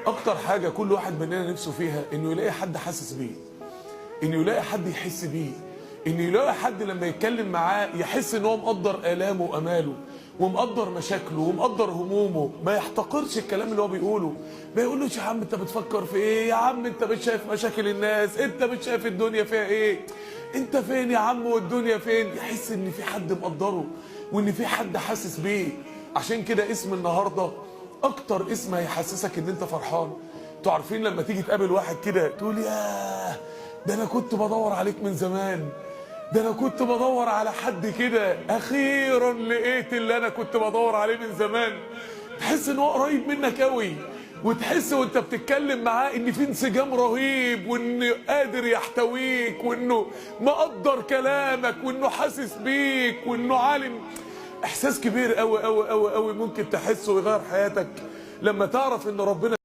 اكتر حاجة كل واحد مننا نفسه فيها انه يلاقي حد حاسس بيه، انه يلاقي حد يحس بيه، انه يلاقي حد لما يتكلم معاه يحس ان هو مقدر آلامه واماله ومقدر مشاكله ومقدر همومه، ما يحتقرش الكلام اللي هو بيقوله، ما يقولوش يا عم انت بتفكر في ايه، يا عم انت مش شايف مشاكل الناس، انت مش شايف الدنيا فيها ايه، انت فين يا عم والدنيا فين. يحس ان في حد مقدره وان في حد حاسس بيه. عشان كده اسم النهارده اكتر اسم هيحسسك ان انت فرحان. انتوا عارفين لما تيجي تقابل واحد كده تقول ياه ده انا كنت بدور عليك من زمان، ده انا كنت بدور على حد كده، اخيرا لقيت اللي انا كنت بدور عليه من زمان. تحس ان هو قريب منك قوي، وتحس وانت بتتكلم معاه ان في انسجام رهيب، وانه قادر يحتويك، وانه مقدر كلامك، وانه حاسس بيك، وانه عالم. احساس كبير قوي قوي قوي قوي ممكن تحسه ويغير حياتك لما تعرف ان ربنا